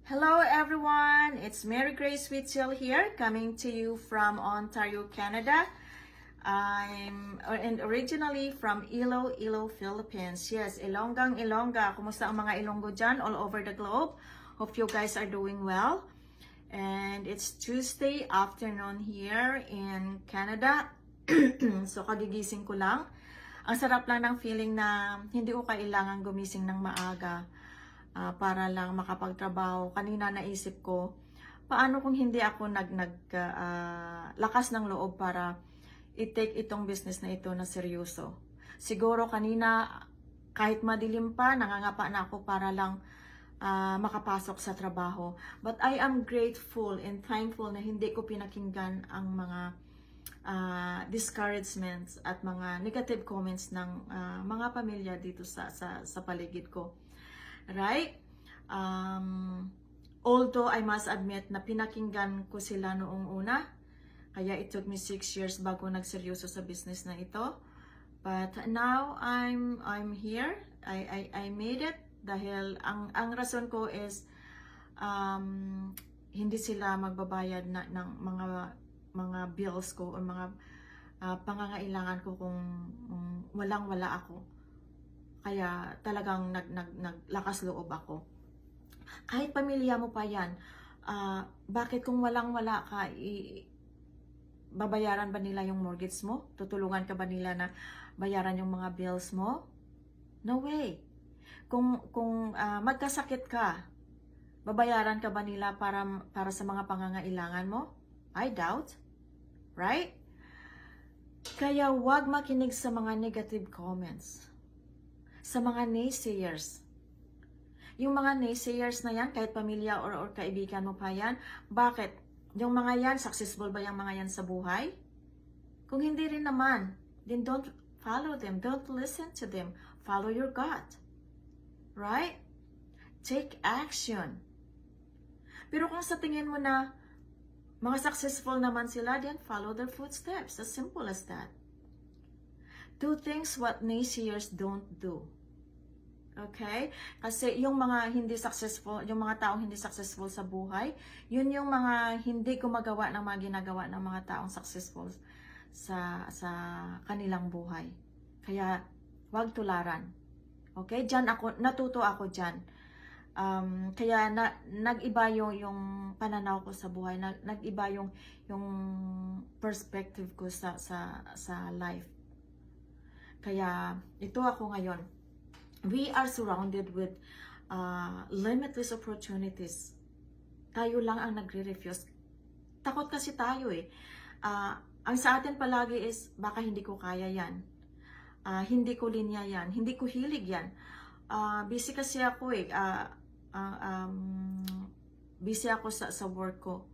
Hello everyone, it's Mary Grace Whitfield here, coming to you from Ontario, Canada. And originally from Iloilo, Philippines. Yes, Ilongga. Kumusta ang mga Ilonggo dyan all over the globe? Hope you guys are doing well. And it's Tuesday afternoon here in Canada. So kagigising ko lang. Ang sarap lang ng feeling na hindi ko kailangan gumising ng maaga. Para lang makapagtrabaho. Kanina naisip ko, paano kung hindi ako lakas ng loob para i-take itong business na ito na seryoso. Siguro kanina, kahit madilim pa, nangangapa na ako para lang makapasok sa trabaho. But I am grateful and thankful na hindi ko pinakinggan ang mga discouragements at mga negative comments ng mga pamilya dito sa paligid ko. Right? Although I must admit na pinakinggan ko sila noong una, kaya it took me 6 years bago nagseryoso sa business na ito. But now I'm here. I made it dahil ang rason ko is hindi sila magbabayad ng mga bills ko o mga pangangailangan ko kung walang-wala ako. Kaya talagang naglakas loob ako. Kahit pamilya mo pa yan, bakit kung walang-wala ka, babayaran ba nila yung mortgage mo? Tutulungan ka ba nila na bayaran yung mga bills mo? No way. Kung magkasakit ka, babayaran ka ba nila para sa mga pangangailangan mo? I doubt. Right? Kaya huwag makinig sa mga negative comments. Sa mga naysayers. Yung mga naysayers na yan, kahit pamilya or kaibigan mo pa yan, bakit? Yung mga yan, successful ba yung mga yan sa buhay? Kung hindi rin naman, then don't follow them. Don't listen to them. Follow your gut. Right? Take action. Pero kung sa tingin mo na mga successful naman sila, then follow their footsteps. As simple as that. Do things what naysayers don't do. Okay? Kasi yung mga hindi successful, yung mga taong hindi successful sa buhay, yun yung mga hindi gumagawa ng mga ginagawa ng mga taong successful sa kanilang buhay. Kaya, wag tularan. Okay? Natuto ako dyan. Kaya nag-iba yung pananaw ko sa buhay, nag-iba yung perspective ko sa life. Kaya, ito ako ngayon. We are surrounded with limitless opportunities. Tayo lang ang nagre-refuse. Takot kasi tayo eh. Ang sa atin palagi is, baka hindi ko kaya yan. Hindi ko linya yan. Hindi ko hilig yan. Busy kasi ako eh. Busy ako sa work ko.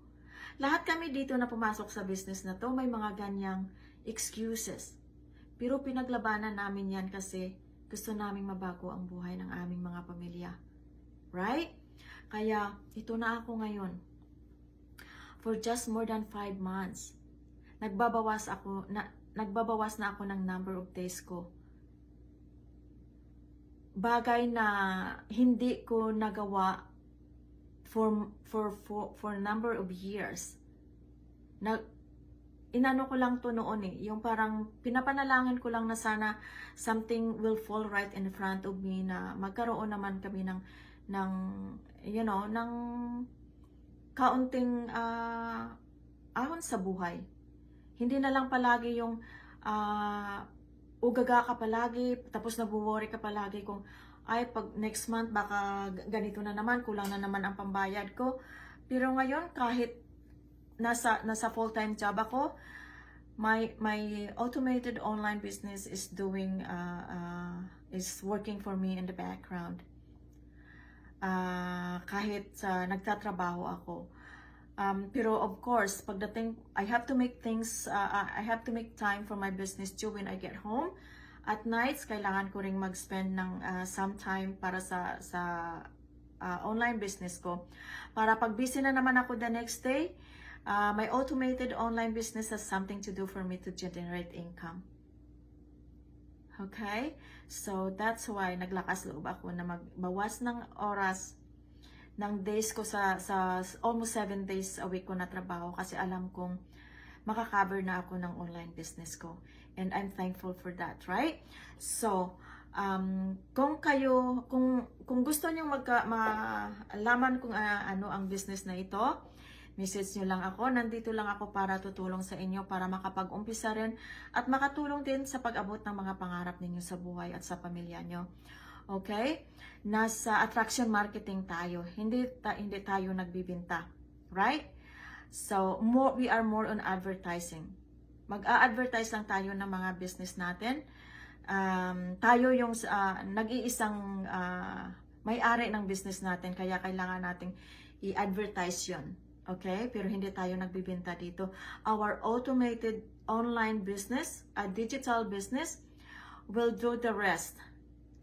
Lahat kami dito na pumasok sa business na to, may mga ganyang excuses. Pero pinaglabanan namin yan kasi gusto naming mabago ang buhay ng aming mga pamilya. Right? Kaya, ito na ako ngayon. For just more than 5 months, nagbabawas na ako ng number of days ko. Bagay na hindi ko nagawa for number of years. Inano ko lang to noon eh, yung parang pinapanalangin ko lang na sana something will fall right in front of me, na magkaroon naman kami ng kaunting ahon sa buhay. Hindi na lang palagi yung ugaga ka palagi, tapos nabuworry ka palagi kung ay pag next month baka ganito na naman, kulang na naman ang pambayad ko. Pero ngayon kahit nasa full-time job ako, my automated online business is working for me in the background. Kahit nagtatrabaho ako. Pero of course, pagdating, I have to make time for my business too when I get home. At nights, kailangan ko ring mag-spend ng some time para sa online business ko. Para pag busy na naman ako the next day, my automated online business has something to do for me to generate income. Okay? So, that's why naglakas loob ako na magbawas ng oras days ko sa almost 7 days a week ko na trabaho kasi alam kong makakover na ako ng online business ko. And I'm thankful for that, right? So, kung gusto niyo malaman kung ano ang business na ito, message nyo lang ako. Nandito lang ako para tutulong sa inyo para makapag-umpisa rin at makatulong din sa pag-abot ng mga pangarap ninyo sa buhay at sa pamilya nyo. Okay? Nasa attraction marketing tayo. Hindi tayo nagbibinta. Right? So, we are more on advertising. Mag-a-advertise lang tayo ng mga business natin. Tayo yung nag-iisang may-ari ng business natin. Kaya kailangan nating i-advertise yun. Okay? Pero hindi tayo nagbibenta dito. Our automated online business, a digital business, will do the rest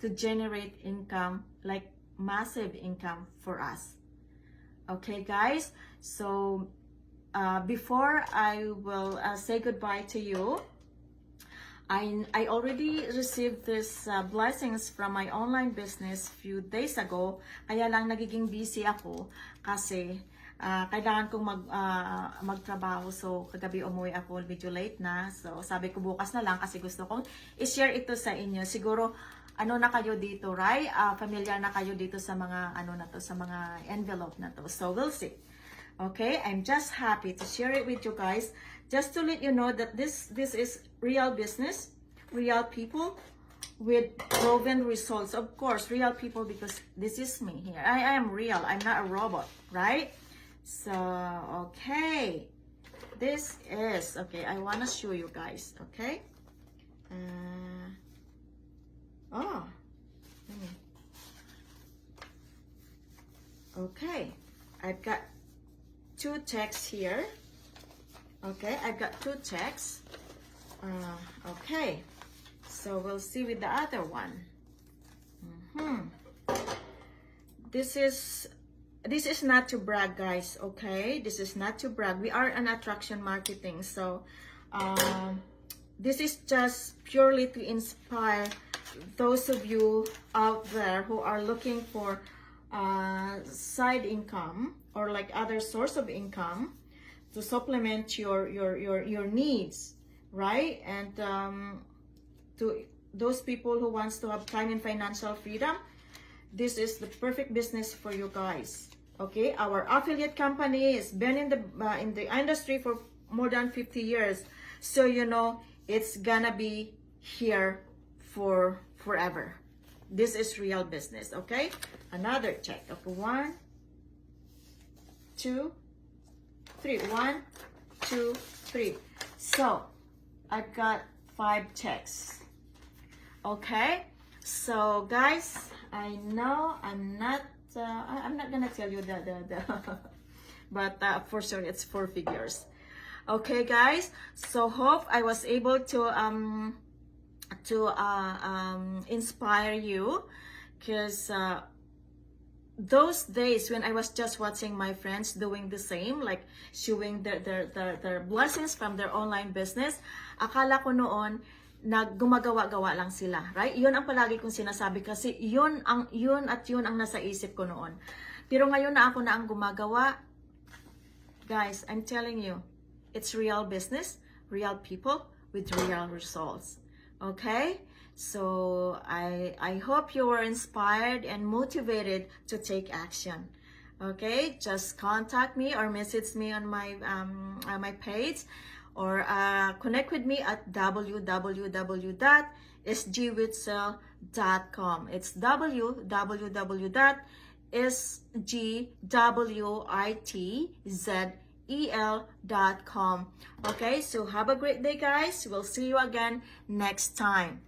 to generate income, like massive income for us. Okay, guys? So, before I will say goodbye to you, I already received this blessings from my online business few days ago. Kaya lang nagiging busy ako kasi kailangan kong magtrabaho. So, kagabi umuwi ako, medyo late na. So, sabi ko bukas na lang kasi gusto kong i-share ito sa inyo. Siguro, ano na kayo dito, right? Familiar na kayo dito sa mga, sa mga envelope na to. So, we'll see. Okay? I'm just happy to share it with you guys. Just to let you know that this is real business, real people with proven results. Of course, real people because this is me here. I am real. I'm not a robot, right? So, okay. This is, okay, I want to show you guys, okay? Okay. I've got 2 checks here. Okay, I've got 2 checks. Okay. So, we'll see with the other one. This is not to brag, guys, okay? This is not to brag. We are an attraction marketing. So, this is just purely to inspire those of you out there who are looking for side income or like other source of income to supplement your needs, right? And to those people who wants to have time and financial freedom, this is the perfect business for you guys. Okay, our affiliate company has been in the industry for more than 50 years, so you know it's gonna be here for forever. This is real business. Okay, another check. Okay, 1, 2, 3. 1, 2, 3. So I've got 5 checks. Okay, so guys, I know I'm not gonna tell you the but for sure it's 4 figures. Okay, guys, so hope I was able to inspire you, because those days when I was just watching my friends doing the same, like showing their blessings from their online business, akala ko noon gumagawa-gawa lang sila, right? Yun ang palagi kong sinasabi kasi yun ang nasa isip ko noon. Pero ngayon na ako na ang gumagawa, guys, I'm telling you, it's real business, real people with real results. Okay? So I hope you were inspired and motivated to take action. Okay? Just contact me or message me on my page, or connect with me at www.sgwitzel.com. It's www.sgwitzel.com. Okay, so have a great day, guys. We'll see you again next time.